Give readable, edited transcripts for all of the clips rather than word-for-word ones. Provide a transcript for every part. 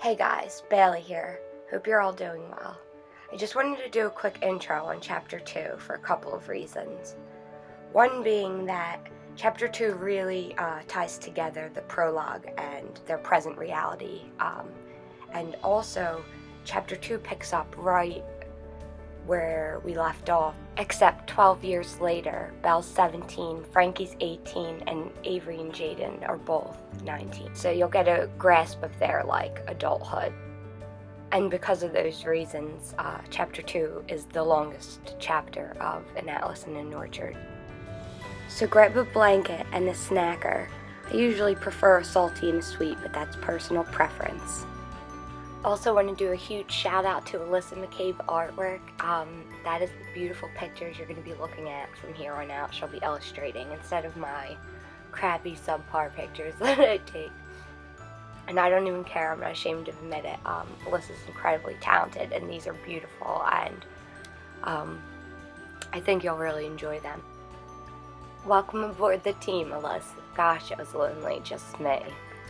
Hey guys, Bailey here. Hope you're all doing well. I just wanted to do a quick intro on Chapter 2 for a couple of reasons. One being that Chapter 2 really ties together the prologue and their present reality. And also, Chapter 2 picks up right where we left off, except 12 years later. Belle's 17, Frankie's 18, and Avery and Jaden are both 19. So you'll get a grasp of their, adulthood. And because of those reasons, Chapter 2 is the longest chapter of An Atlas in an Orchard. So grab a blanket and a snacker. I usually prefer a salty and a sweet, but that's personal preference. Also want to do a huge shout out to Alyssa McCabe Artwork. That is the beautiful pictures you're going to be looking at from here on out. She'll be illustrating instead of my crappy subpar pictures that I take. And I don't even care, I'm not ashamed to admit it. Alyssa's incredibly talented and these are beautiful, and I think you'll really enjoy them. Welcome aboard the team, Alyssa. Gosh, it was lonely, just me.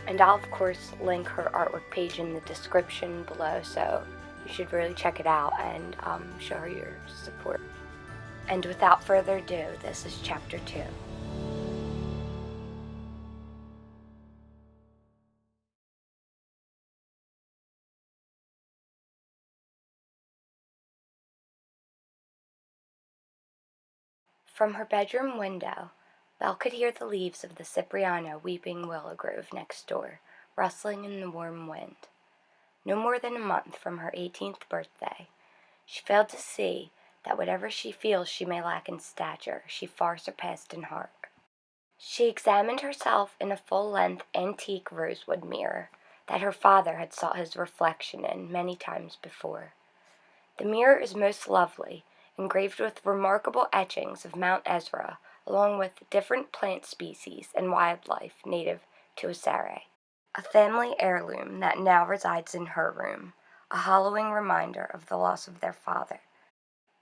And I'll of course link her artwork page in the description below, so you should really check it out and show her your support. And without further ado, this is Chapter 2. From her bedroom window, Belle could hear the leaves of the Cipriano weeping willow grove next door, rustling in the warm wind. No more than a month from her 18th birthday, she failed to see that whatever she feels she may lack in stature, she far surpassed in heart. She examined herself in a full-length antique rosewood mirror that her father had sought his reflection in many times before. The mirror is most lovely, engraved with remarkable etchings of Mount Ezra, along with different plant species and wildlife native to Asare. A family heirloom that now resides in her room, a hollowing reminder of the loss of their father.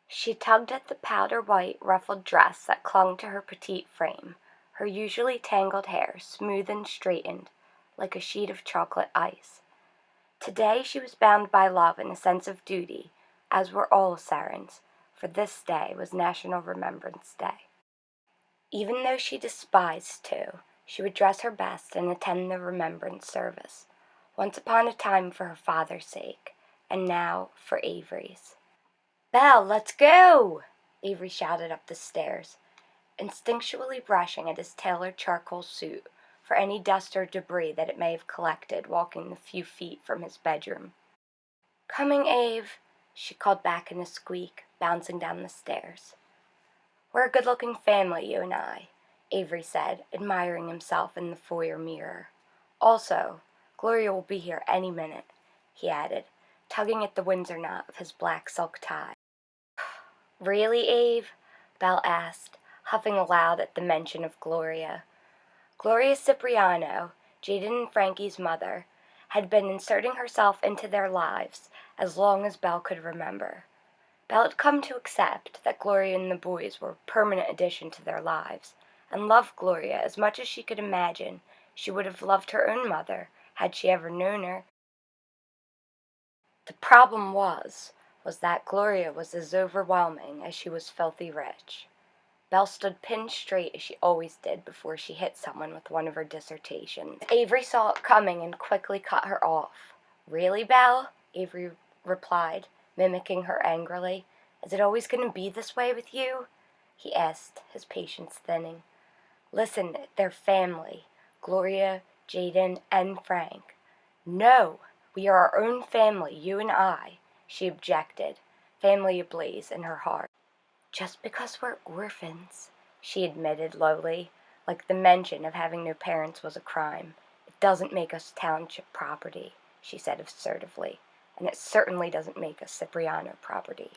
She tugged at the powder-white ruffled dress that clung to her petite frame, her usually tangled hair smooth and straightened like a sheet of chocolate ice. Today she was bound by love and a sense of duty, as were all Asarans, for this day was National Remembrance Day. Even though she despised to, she would dress her best and attend the remembrance service, once upon a time for her father's sake, and now for Avery's. "Belle, let's go!" Avery shouted up the stairs, instinctually brushing at his tailored charcoal suit for any dust or debris that it may have collected walking the few feet from his bedroom. "Coming, Ave," she called back in a squeak, bouncing down the stairs. "We're a good-looking family, you and I," Avery said, admiring himself in the foyer mirror. "Also, Gloria will be here any minute," he added, tugging at the Windsor knot of his black silk tie. "Really, Ave?" Belle asked, huffing aloud at the mention of Gloria. Gloria Cipriano, Jaden and Frankie's mother, had been inserting herself into their lives as long as Belle could remember. Belle had come to accept that Gloria and the boys were a permanent addition to their lives, and loved Gloria as much as she could imagine she would have loved her own mother had she ever known her. The problem was that Gloria was as overwhelming as she was filthy rich. Belle stood pin straight as she always did before she hit someone with one of her dissertations. Avery saw it coming and quickly cut her off. "Really, Belle?" Avery replied, mimicking her angrily. "Is it always going to be this way with you?" he asked, his patience thinning. "Listen, they're family. Gloria, Jaden, and Frank." "No, we are our own family, you and I," she objected, family ablaze in her heart. "Just because we're orphans," she admitted lowly, like the mention of having no parents was a crime. "It doesn't make us township property," she said assertively, "and it certainly doesn't make us Cipriano property."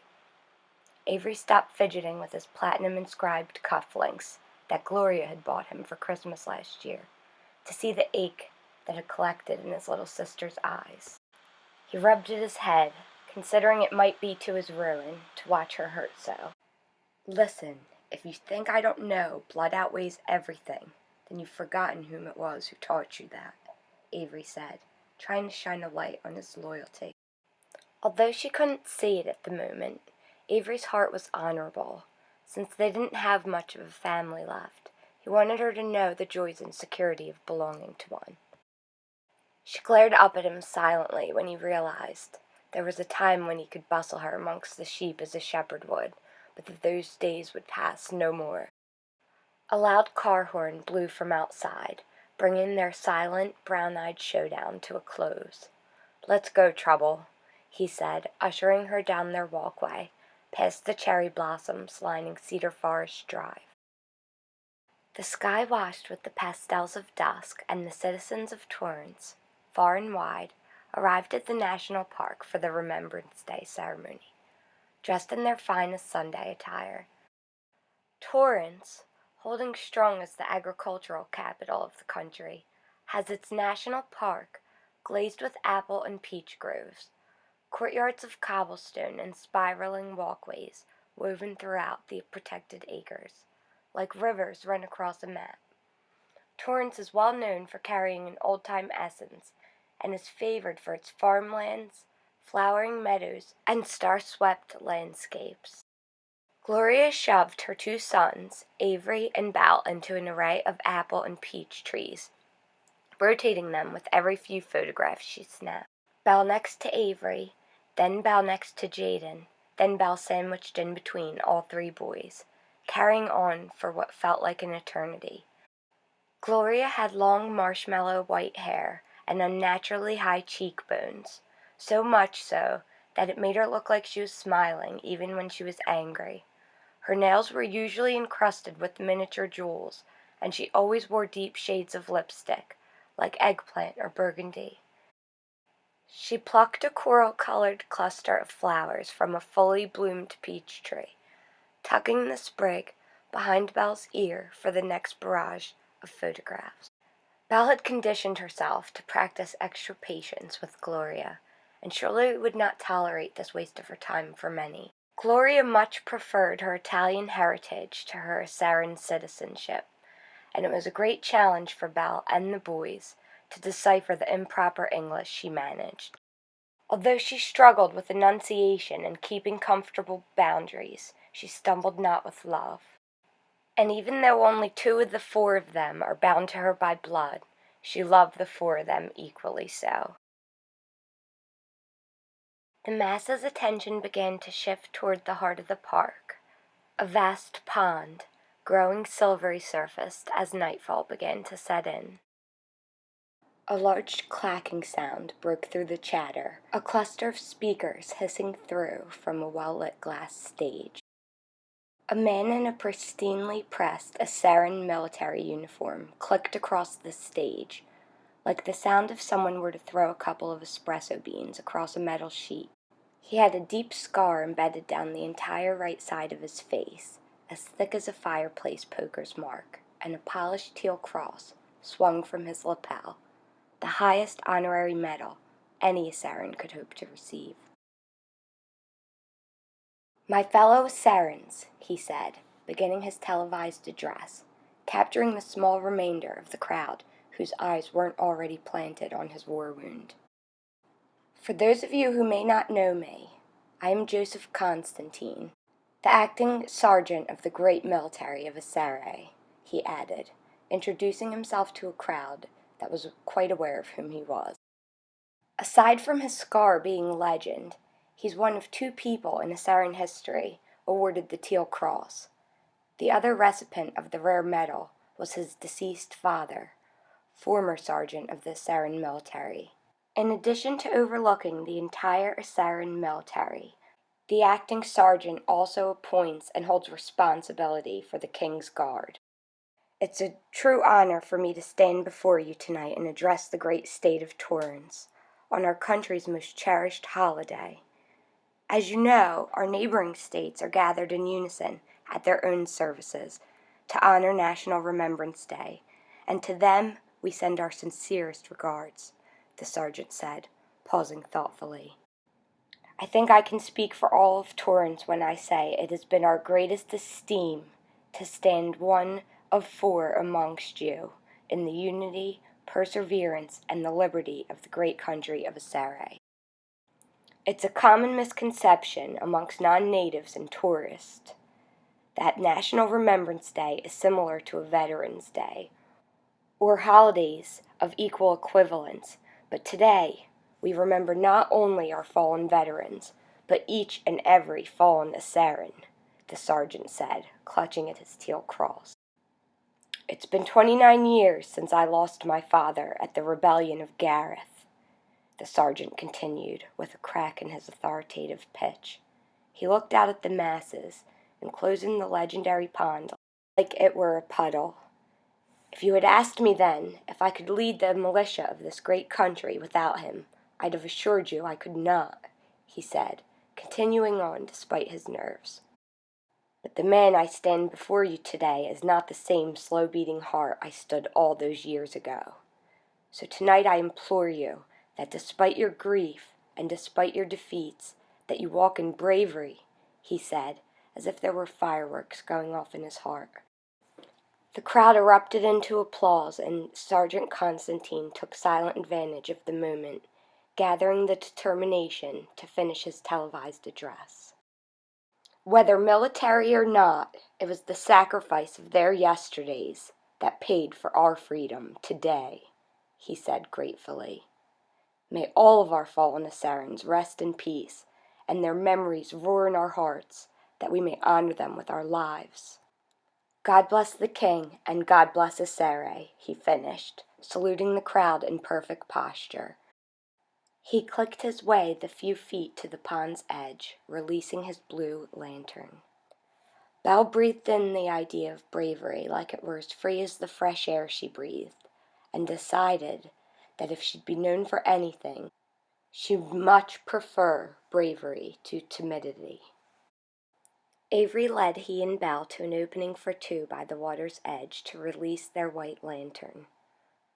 Avery stopped fidgeting with his platinum-inscribed cufflinks that Gloria had bought him for Christmas last year, to see the ache that had collected in his little sister's eyes. He rubbed at his head, considering it might be to his ruin to watch her hurt so. "Listen, if you think I don't know blood outweighs everything, then you've forgotten whom it was who taught you that," Avery said, trying to shine a light on his loyalty. Although she couldn't see it at the moment, Avery's heart was honorable. Since they didn't have much of a family left, he wanted her to know the joys and security of belonging to one. She glared up at him silently when he realized there was a time when he could bustle her amongst the sheep as a shepherd would, but that those days would pass no more. A loud car horn blew from outside, bringing their silent, brown-eyed showdown to a close. "Let's go, Trouble," he said, ushering her down their walkway, past the cherry blossoms lining Cedar Forest Drive. The sky washed with the pastels of dusk, and the citizens of Torrance, far and wide, arrived at the National Park for the Remembrance Day ceremony, dressed in their finest Sunday attire. Torrance, holding strong as the agricultural capital of the country, has its national park glazed with apple and peach groves, courtyards of cobblestone and spiraling walkways woven throughout the protected acres, like rivers run across a map. Torrance is well known for carrying an old-time essence and is favored for its farmlands, flowering meadows, and star-swept landscapes. Gloria shoved her two sons, Avery and Belle, into an array of apple and peach trees, rotating them with every few photographs she snapped. Belle next to Avery, then Belle next to Jaden, then Belle sandwiched in between all three boys, carrying on for what felt like an eternity. Gloria had long marshmallow white hair and unnaturally high cheekbones, so much so that it made her look like she was smiling even when she was angry. Her nails were usually encrusted with miniature jewels, and she always wore deep shades of lipstick, like eggplant or burgundy. She plucked a coral-colored cluster of flowers from a fully bloomed peach tree, tucking the sprig behind Belle's ear for the next barrage of photographs. Belle had conditioned herself to practice extra patience with Gloria, and surely would not tolerate this waste of her time for many. Gloria much preferred her Italian heritage to her Assaran citizenship, and it was a great challenge for Belle and the boys to decipher the improper English she managed. Although she struggled with enunciation and keeping comfortable boundaries, she stumbled not with love. And even though only 2 of the 4 of them are bound to her by blood, she loved the 4 of them equally so. The masses' attention began to shift toward the heart of the park, a vast pond, growing silvery surfaced as nightfall began to set in. A large clacking sound broke through the chatter, a cluster of speakers hissing through from a well-lit glass stage. A man in a pristinely pressed Assaran military uniform clicked across the stage, like the sound if someone were to throw a couple of espresso beans across a metal sheet. He had a deep scar embedded down the entire right side of his face, as thick as a fireplace poker's mark, and a polished teal cross swung from his lapel, the highest honorary medal any Assaran could hope to receive. "My fellow Assarans," he said, beginning his televised address, capturing the small remainder of the crowd whose eyes weren't already planted on his war wound. "For those of you who may not know me, I am Joseph Constantine, the acting sergeant of the great military of Assaray," he added, introducing himself to a crowd that was quite aware of whom he was. Aside from his scar being legend, he's one of 2 people in Assaran history awarded the Teal Cross. The other recipient of the rare medal was his deceased father, former sergeant of the Assaran military. In addition to overlooking the entire Assaran military, the acting sergeant also appoints and holds responsibility for the King's Guard. It's a true honor for me to stand before you tonight and address the great state of Torrance on our country's most cherished holiday. As you know, our neighboring states are gathered in unison at their own services to honor National Remembrance Day, and to them we send our sincerest regards," the sergeant said, pausing thoughtfully. "I think I can speak for all of Torrance when I say it has been our greatest esteem to stand one of 4 amongst you in the unity, perseverance, and the liberty of the great country of Assyria. It's a common misconception amongst non-natives and tourists that National Remembrance Day is similar to a Veterans Day, or holidays of equal equivalence, but today we remember not only our fallen veterans, but each and every fallen Assyrian, the sergeant said, clutching at his teal cross. It's been 29 years since I lost my father at the rebellion of Gareth, the sergeant continued, with a crack in his authoritative pitch. He looked out at the masses, enclosing the legendary pond like it were a puddle. If you had asked me then if I could lead the militia of this great country without him, I'd have assured you I could not, he said, continuing on despite his nerves. But the man I stand before you today is not the same slow-beating heart I stood all those years ago. So tonight I implore you that despite your grief and despite your defeats, that you walk in bravery, he said, as if there were fireworks going off in his heart. The crowd erupted into applause, and Sergeant Constantine took silent advantage of the moment, gathering the determination to finish his televised address. Whether military or not, it was the sacrifice of their yesterdays that paid for our freedom today, he said gratefully. May all of our fallen Assyrians rest in peace, and their memories roar in our hearts, that we may honor them with our lives. God bless the king, and God bless Assyria, he finished, saluting the crowd in perfect posture. He clicked his way the few feet to the pond's edge, releasing his blue lantern. Belle breathed in the idea of bravery like it were as free as the fresh air she breathed, and decided that if she'd be known for anything, she'd much prefer bravery to timidity. Avery led he and Belle to an opening for two by the water's edge to release their white lantern.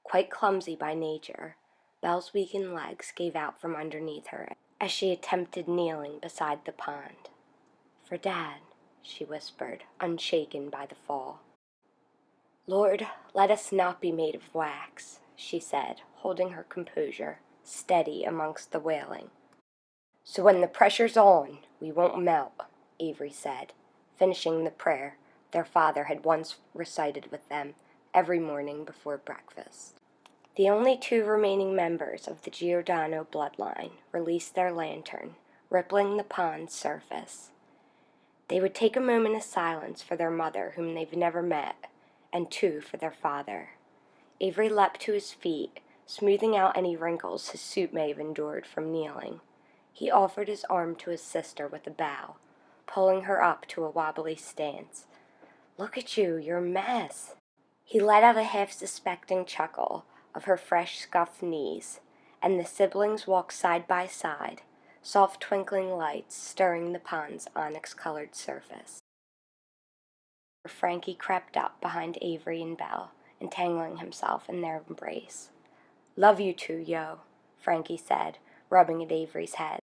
Quite clumsy by nature, Belle's weakened legs gave out from underneath her as she attempted kneeling beside the pond. "For Dad," she whispered, unshaken by the fall. "Lord, let us not be made of wax," she said, holding her composure, steady amongst the wailing. "So when the pressure's on, we won't melt," Avery said, finishing the prayer their father had once recited with them every morning before breakfast. The only two remaining members of the Giordano bloodline released their lantern, rippling the pond's surface. They would take a moment of silence for their mother, whom they've never met, and two for their father. Avery leapt to his feet, smoothing out any wrinkles his suit may have endured from kneeling. He offered his arm to his sister with a bow, pulling her up to a wobbly stance. "Look at you, you're a mess." He let out a half-suspecting chuckle of her fresh scuffed knees, and the siblings walked side by side, soft twinkling lights stirring the pond's onyx-colored surface. Frankie crept up behind Avery and Belle, entangling himself in their embrace. "Love you too, yo," Frankie said, rubbing at Avery's head.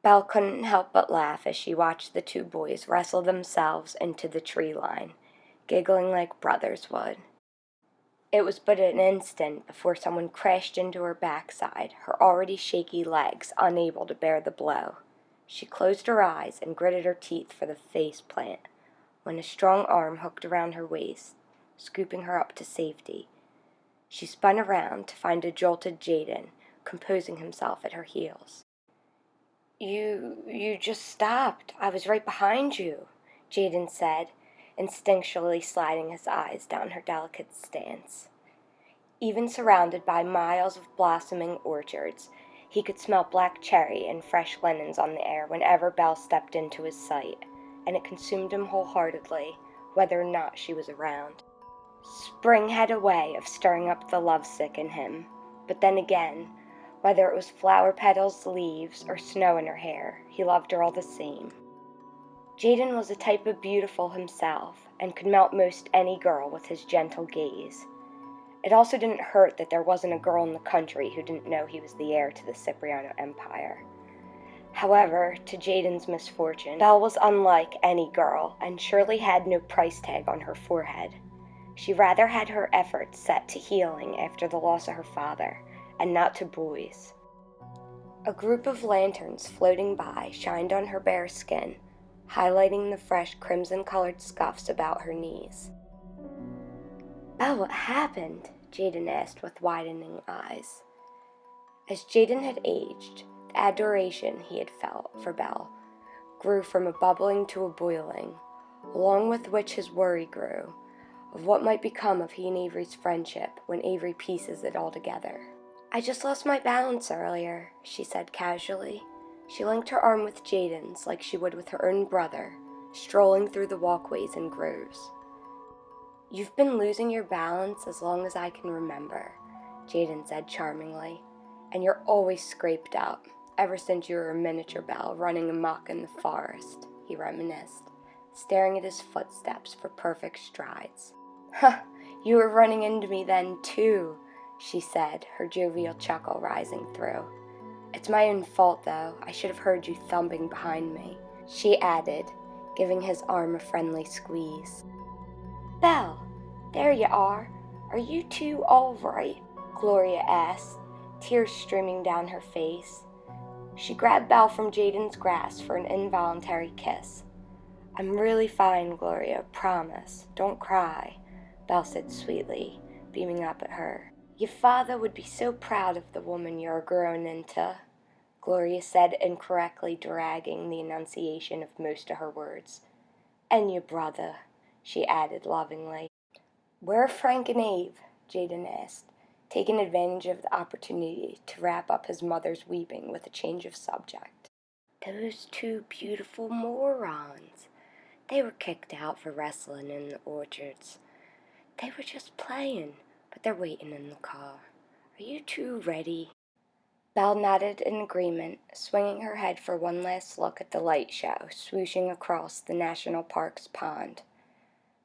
Belle couldn't help but laugh as she watched the two boys wrestle themselves into the tree line, giggling like brothers would. It was but an instant before someone crashed into her backside, her already shaky legs unable to bear the blow. She closed her eyes and gritted her teeth for the face plant, when a strong arm hooked around her waist, scooping her up to safety. She spun around to find a jolted Jaden composing himself at her heels. You just stopped. I was right behind you," Jaden said, instinctually sliding his eyes down her delicate stance. Even surrounded by miles of blossoming orchards, he could smell black cherry and fresh linens on the air whenever Belle stepped into his sight, and it consumed him wholeheartedly, whether or not she was around. Spring had a way of stirring up the lovesick in him, but then again, whether it was flower petals, leaves, or snow in her hair, he loved her all the same. Jaden was a type of beautiful himself, and could melt most any girl with his gentle gaze. It also didn't hurt that there wasn't a girl in the country who didn't know he was the heir to the Cipriano Empire. However, to Jaden's misfortune, Belle was unlike any girl, and surely had no price tag on her forehead. She rather had her efforts set to healing after the loss of her father, and not to boys. A group of lanterns floating by shined on her bare skin, highlighting the fresh crimson-colored scuffs about her knees. "Belle, what happened?" Jaden asked with widening eyes. As Jaden had aged, the adoration he had felt for Belle grew from a bubbling to a boiling, along with which his worry grew of what might become of he and Avery's friendship when Avery pieces it all together. "I just lost my balance earlier," she said casually. She linked her arm with Jaden's like she would with her own brother, strolling through the walkways and groves. "You've been losing your balance as long as I can remember," Jaden said charmingly, "and you're always scraped up, ever since you were a miniature Belle running amok in the forest," he reminisced, staring at his footsteps for perfect strides. "Huh, you were running into me then, too," she said, her jovial chuckle rising through. "It's my own fault, though. I should have heard you thumping behind me," she added, giving his arm a friendly squeeze. "Belle, there you are. Are you two all right?" Gloria asked, tears streaming down her face. She grabbed Belle from Jaden's grasp for an involuntary kiss. "I'm really fine, Gloria, promise. Don't cry," Belle said sweetly, beaming up at her. "Your father would be so proud of the woman you're growing into," Gloria said, incorrectly dragging the enunciation of most of her words. "And your brother," she added lovingly. "Where are Frank and Abe?" Jaden asked, taking advantage of the opportunity to wrap up his mother's weeping with a change of subject. "Those two beautiful morons. They were kicked out for wrestling in the orchards. They were just playing, but they're waiting in the car. Are you two ready?" Belle nodded in agreement, swinging her head for one last look at the light show swooshing across the National Park's pond.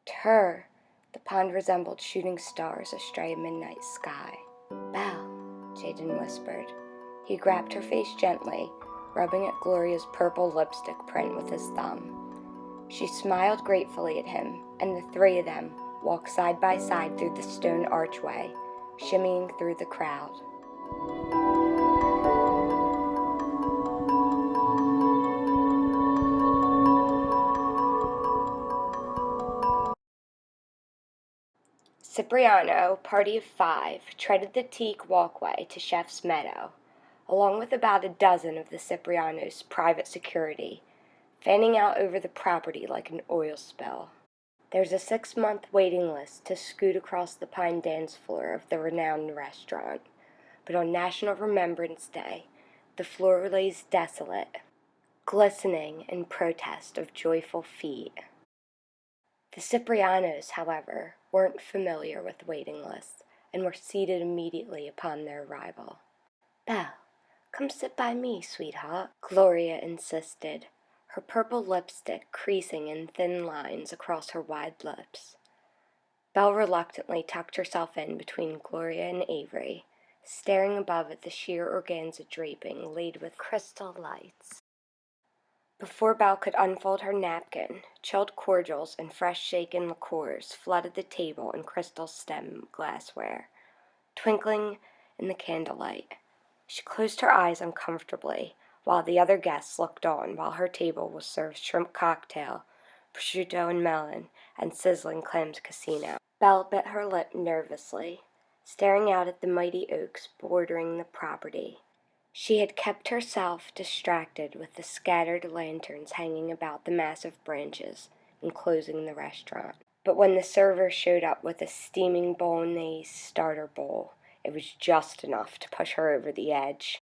To her, the pond resembled shooting stars astray a midnight sky. "Belle," Jaden whispered. He grabbed her face gently, rubbing at Gloria's purple lipstick print with his thumb. She smiled gratefully at him, and the three of them walked side by side through the stone archway, shimmying through the crowd. Cipriano, party of 5, treaded the teak walkway to Chef's Meadow, along with about a dozen of the Cipriano's private security, fanning out over the property like an oil spill. There's a 6-month waiting list to scoot across the pine dance floor of the renowned restaurant, but on National Remembrance Day, the floor lays desolate, glistening in protest of joyful feet. The Ciprianos, however, weren't familiar with waiting lists and were seated immediately upon their arrival. "Belle, come sit by me, sweetheart," Gloria insisted, her purple lipstick creasing in thin lines across her wide lips. Belle reluctantly tucked herself in between Gloria and Avery, staring above at the sheer organza draping laid with crystal lights. Before Belle could unfold her napkin, chilled cordials and fresh shaken liqueurs flooded the table in crystal stem glassware, twinkling in the candlelight. She closed her eyes uncomfortably, while the other guests looked on while her table was served shrimp cocktail, prosciutto and melon, and sizzling clams casino. Belle bit her lip nervously, staring out at the mighty oaks bordering the property. She had kept herself distracted with the scattered lanterns hanging about the massive branches enclosing the restaurant. But when the server showed up with a steaming bolognese starter bowl, it was just enough to push her over the edge.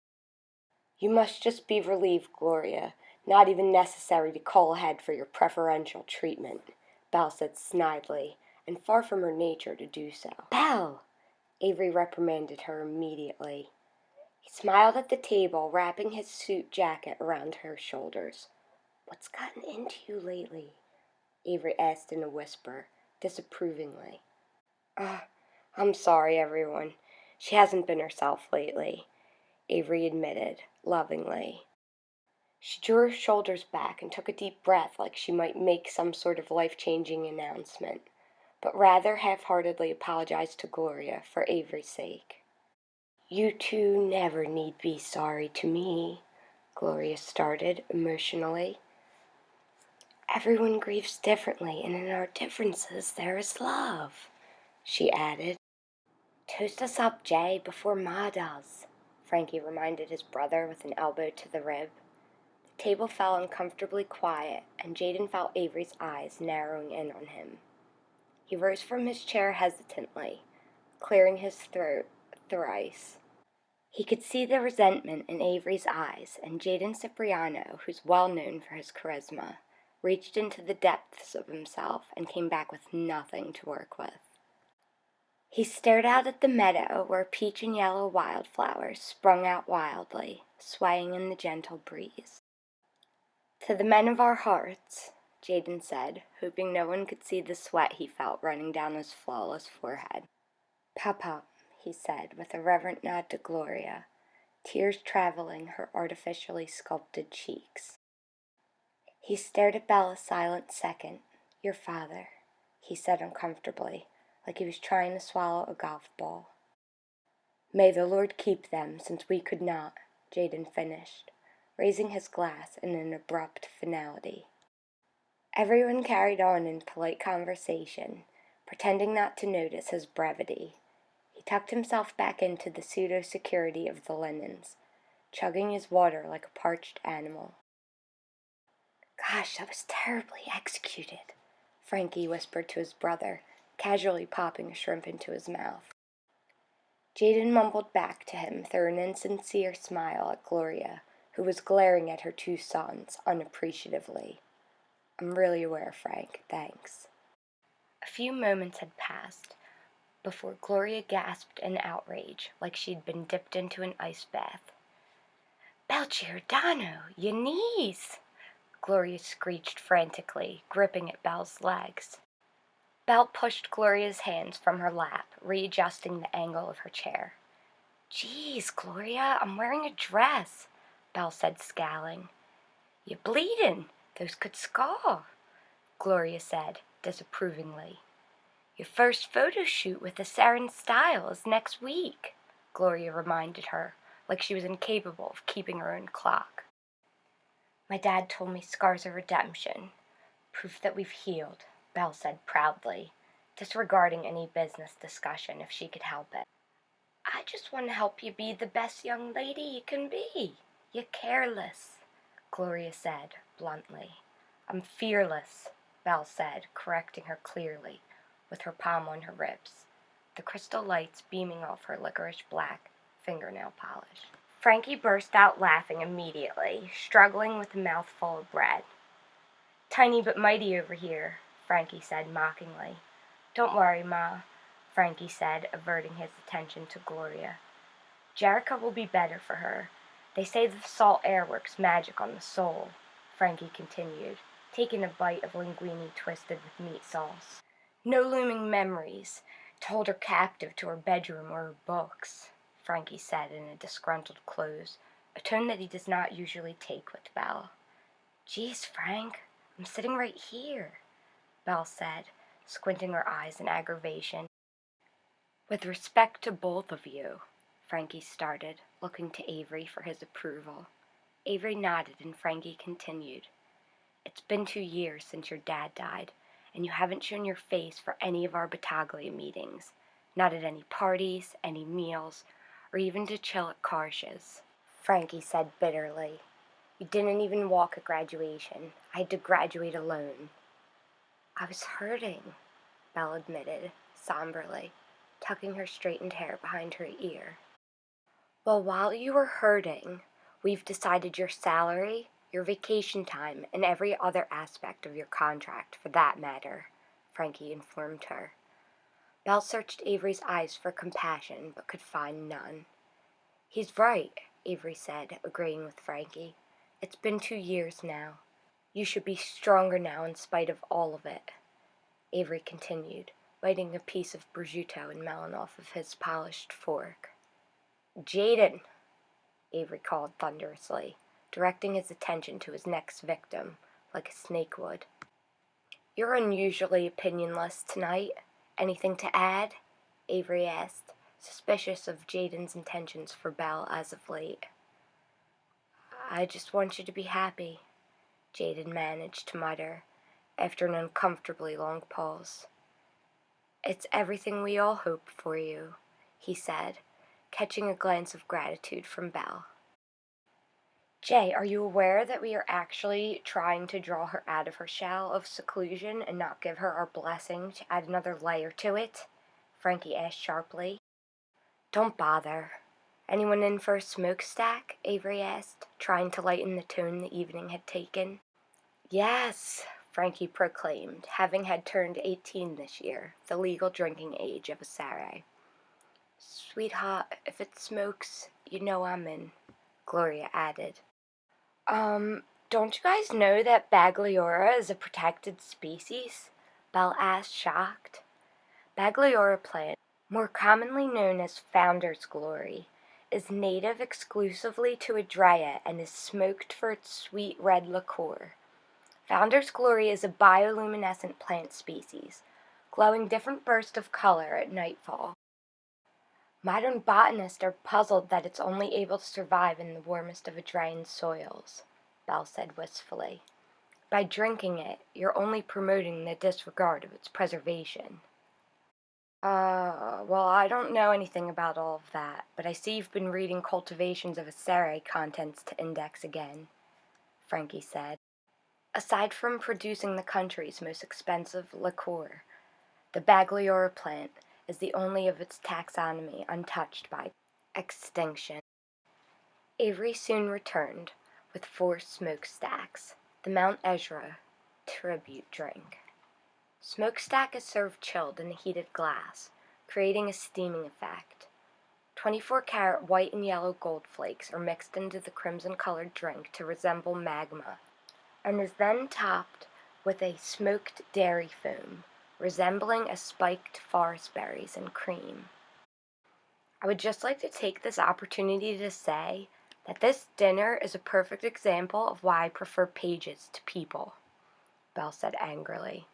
"You must just be relieved, Gloria. Not even necessary to call ahead for your preferential treatment," Belle said snidely, and far from her nature to do so. "Belle!" Avery reprimanded her immediately. He smiled at the table, wrapping his suit jacket around her shoulders. "What's gotten into you lately?" Avery asked in a whisper, disapprovingly. I'm sorry, everyone. She hasn't been herself lately," Avery admitted, lovingly. She drew her shoulders back and took a deep breath like she might make some sort of life-changing announcement, but rather half-heartedly apologized to Gloria for Avery's sake. "You two never need be sorry to me," Gloria started emotionally. "Everyone grieves differently, and in our differences there is love," she added. "Toast us up, Jay, before Ma does," Frankie reminded his brother with an elbow to the rib. The table fell uncomfortably quiet, and Jaden felt Avery's eyes narrowing in on him. He rose from his chair hesitantly, clearing his throat thrice. He could see the resentment in Avery's eyes, and Jaden Cipriano, who's well known for his charisma, reached into the depths of himself and came back with nothing to work with. He stared out at the meadow where peach and yellow wildflowers sprung out wildly, swaying in the gentle breeze. "To the men of our hearts," Jaden said, hoping no one could see the sweat he felt running down his flawless forehead. "Papa," he said, with a reverent nod to Gloria, tears traveling her artificially sculpted cheeks. He stared at Belle a silent second. "Your father," he said uncomfortably, like he was trying to swallow a golf ball. "May the Lord keep them, since we could not," Jaden finished, raising his glass in an abrupt finality. Everyone carried on in polite conversation, pretending not to notice his brevity. He tucked himself back into the pseudo-security of the linens, chugging his water like a parched animal. "Gosh, that was terribly executed," Frankie whispered to his brother, casually popping a shrimp into his mouth. Jaden mumbled back to him through an insincere smile at Gloria, who was glaring at her two sons unappreciatively. "I'm really aware, Frank, thanks." A few moments had passed before Gloria gasped in outrage, like she'd been dipped into an ice bath. "Bel Giordano, your knees!" Gloria screeched frantically, gripping at Belle's legs. Belle pushed Gloria's hands from her lap, readjusting the angle of her chair. "Geez, Gloria, I'm wearing a dress," Belle said, scowling. "You're bleeding. Those could scar," Gloria said, disapprovingly. "Your first photo shoot with the Sarin style is next week," Gloria reminded her, like she was incapable of keeping her own clock. "My dad told me scars are redemption, proof that we've healed," Belle said proudly, disregarding any business discussion if she could help it. "I just want to help you be the best young lady you can be. You're careless," Gloria said bluntly. "I'm fearless," Belle said, correcting her clearly, with her palm on her ribs, the crystal lights beaming off her licorice black fingernail polish. Frankie burst out laughing immediately, struggling with a mouthful of bread. "Tiny but mighty over here," Frankie said mockingly. "Don't worry, Ma," Frankie said, averting his attention to Gloria. "Jerica will be better for her. They say the salt air works magic on the soul," Frankie continued, taking a bite of linguine twisted with meat sauce. "No looming memories to hold her captive to her bedroom or her books," Frankie said in a disgruntled close, a tone that he does not usually take with Belle. "Geez, Frank, I'm sitting right here," Belle said, squinting her eyes in aggravation. "With respect to both of you," Frankie started, looking to Avery for his approval. Avery nodded and Frankie continued. "It's been 2 years since your dad died, and you haven't shown your face for any of our Battaglia meetings, not at any parties, any meals, or even to chill at Karsh's," Frankie said bitterly. "You didn't even walk at graduation. I had to graduate alone." "I was hurting," Belle admitted, somberly, tucking her straightened hair behind her ear. "Well, while you were hurting, we've decided your salary, your vacation time, and every other aspect of your contract, for that matter," Frankie informed her. Belle searched Avery's eyes for compassion, but could find none. "He's right," Avery said, agreeing with Frankie. "It's been 2 years now. You should be stronger now in spite of all of it," Avery continued, biting a piece of prosciutto and melon off of his polished fork. "Jaden," Avery called thunderously, directing his attention to his next victim, like a snake would. "You're unusually opinionless tonight. Anything to add? Avery asked, suspicious of Jaden's intentions for Belle as of late. I just want you to be happy, Jaden managed to mutter, after an uncomfortably long pause. It's everything we all hope for you, he said, catching a glance of gratitude from Belle. Jay, are you aware that we are actually trying to draw her out of her shell of seclusion and not give her our blessing to add another layer to it? Frankie asked sharply. Don't bother. Anyone in for a smokestack? Avery asked, trying to lighten the tone the evening had taken. Yes, Frankie proclaimed, having had turned 18 this year, the legal drinking age of a Sarai. Sweetheart, if it smokes, you know I'm in, Gloria added. Don't you guys know that Bagliora is a protected species? Belle asked, shocked. Bagliora plant, more commonly known as Founder's Glory, is native exclusively to Adria and is smoked for its sweet red liqueur. Founder's Glory is a bioluminescent plant species, glowing different bursts of color at nightfall. Modern botanists are puzzled that it's only able to survive in the warmest of Adrian soils, Belle said wistfully. By drinking it, you're only promoting the disregard of its preservation. Well, I don't know anything about all of that, but I see you've been reading Cultivations of Acerae contents to index again, Frankie said. Aside from producing the country's most expensive liqueur, the Bagliora plant is the only of its taxonomy untouched by extinction. Avery soon returned with 4 smokestacks, the Mount Ezra tribute drink. Smokestack is served chilled in a heated glass, creating a steaming effect. 24-karat white and yellow gold flakes are mixed into the crimson-colored drink to resemble magma, and is then topped with a smoked dairy foam, resembling a spiked forest berries and cream. I would just like to take this opportunity to say that this dinner is a perfect example of why I prefer pages to people, Belle said angrily.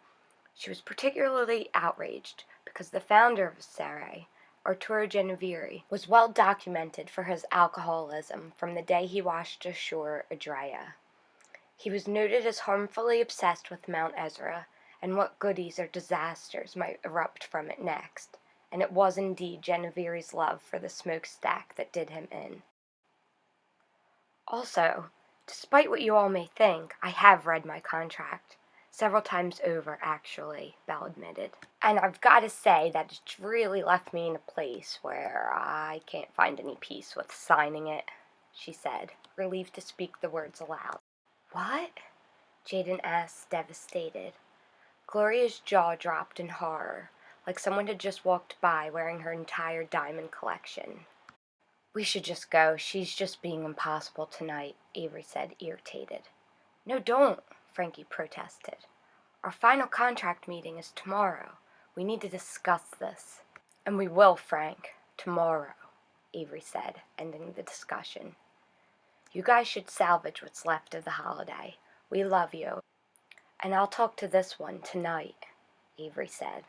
She was particularly outraged because the founder of Sarai, Arturo Genovese, was well documented for his alcoholism from the day he washed ashore Adria. He was noted as harmfully obsessed with Mount Ezra and what goodies or disasters might erupt from it next, and it was indeed Genovese's love for the smokestack that did him in. Also, despite what you all may think, I have read my contract. Several times over, actually, Belle admitted. And I've got to say that it's really left me in a place where I can't find any peace with signing it, she said, relieved to speak the words aloud. What? Jaden asked, devastated. Gloria's jaw dropped in horror, like someone had just walked by wearing her entire diamond collection. We should just go. She's just being impossible tonight, Avery said, irritated. No, don't, Frankie protested. Our final contract meeting is tomorrow. We need to discuss this. And we will, Frank. Tomorrow, Avery said, ending the discussion. You guys should salvage what's left of the holiday. We love you. And I'll talk to this one tonight, Avery said,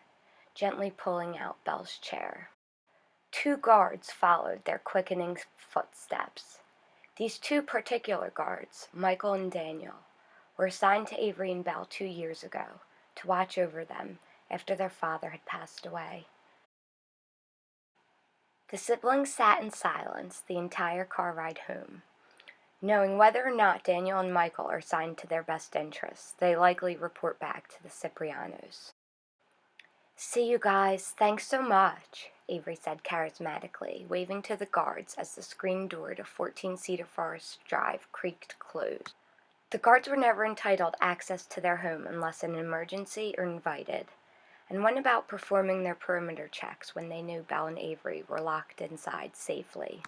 gently pulling out Belle's chair. 2 guards followed their quickening footsteps. These 2 particular guards, Michael and Daniel, were assigned to Avery and Belle 2 years ago to watch over them after their father had passed away. The siblings sat in silence the entire car ride home. Knowing whether or not Daniel and Michael are assigned to their best interests, they likely report back to the Ciprianos. See you guys, thanks so much, Avery said charismatically, waving to the guards as the screen door to 14-seater Forest Drive creaked closed. The guards were never entitled access to their home unless an emergency or invited, and went about performing their perimeter checks when they knew Belle and Avery were locked inside safely.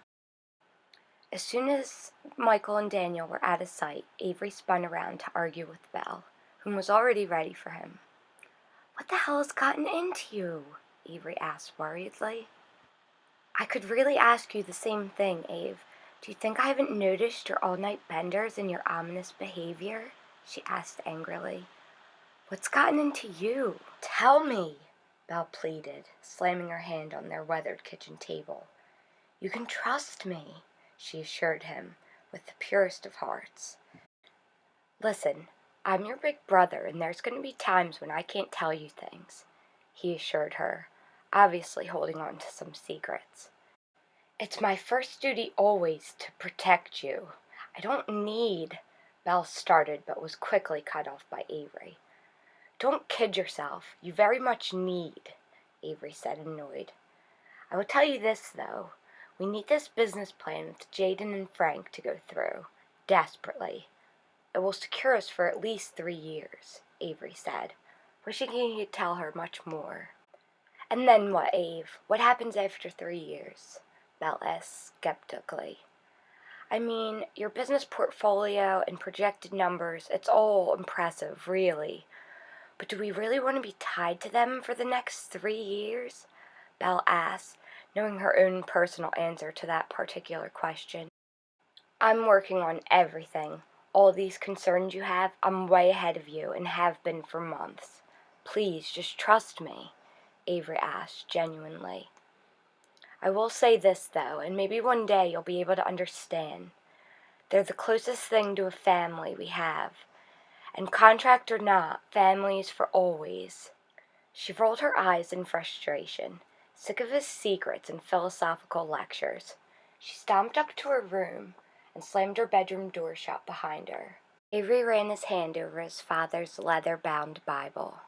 As soon as Michael and Daniel were out of sight, Avery spun around to argue with Belle, whom was already ready for him. What the hell has gotten into you? Avery asked worriedly. I could really ask you the same thing, Ave. Do you think I haven't noticed your all-night benders and your ominous behavior? She asked angrily. What's gotten into you? Tell me, Belle pleaded, slamming her hand on their weathered kitchen table. "You can trust me," she assured him, with the purest of hearts. "Listen, I'm your big brother, and there's going to be times when I can't tell you things," he assured her, obviously holding on to some secrets. "It's my first duty always to protect you. I don't need—" Belle started, but was quickly cut off by Avery. "Don't kid yourself. You very much need," Avery said, annoyed. "I will tell you this, though. We need this business plan with Jaden and Frank to go through. Desperately. It will secure us for at least 3 years," Avery said, wishing he could tell her much more. "And then what, Ave? What happens after 3 years?" Belle asked skeptically. "I mean, your business portfolio and projected numbers, it's all impressive, really. But do we really want to be tied to them for the next 3 years?" Belle asked, knowing her own personal answer to that particular question. "I'm working on everything. All these concerns you have, I'm way ahead of you and have been for months. Please, just trust me," Avery asked, genuinely. "I will say this, though, and maybe one day you'll be able to understand. They're the closest thing to a family we have. And contract or not, family is for always." She rolled her eyes in frustration, sick of his secrets and philosophical lectures. She stomped up to her room and slammed her bedroom door shut behind her. Avery ran his hand over his father's leather-bound Bible.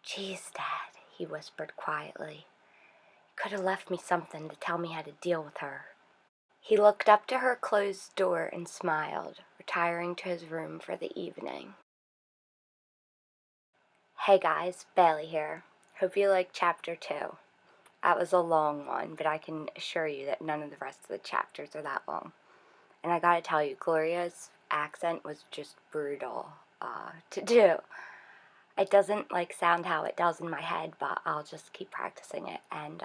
"Geez, Dad," he whispered quietly. "You could have left me something to tell me how to deal with her." He looked up to her closed door and smiled, retiring to his room for the evening. Hey guys, Bailey here. Hope you liked Chapter 2. That was a long one, but I can assure you that none of the rest of the chapters are that long. And I gotta tell you, Gloria's accent was just brutal to do. It doesn't sound how it does in my head, but I'll just keep practicing it. And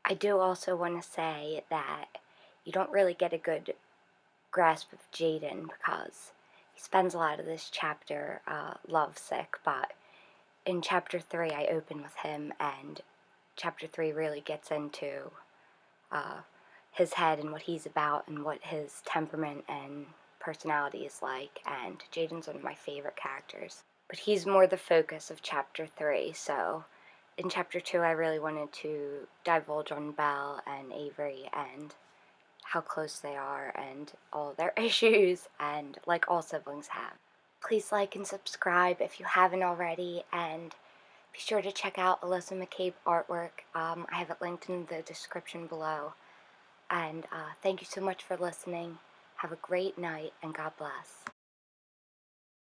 I do also want to say that you don't really get a good grasp of Jaden because he spends a lot of this chapter lovesick, but in Chapter 3 I open with him, and Chapter 3 really gets into his head and what he's about and what his temperament and personality is like, and Jaden's one of my favorite characters. But he's more the focus of Chapter 3, so in Chapter 2 I really wanted to divulge on Belle and Avery and how close they are and all their issues, and like all siblings have. Please like and subscribe if you haven't already, and be sure to check out Alyssa McCabe Artwork. I have it linked in the description below. And thank you so much for listening. Have a great night, and God bless.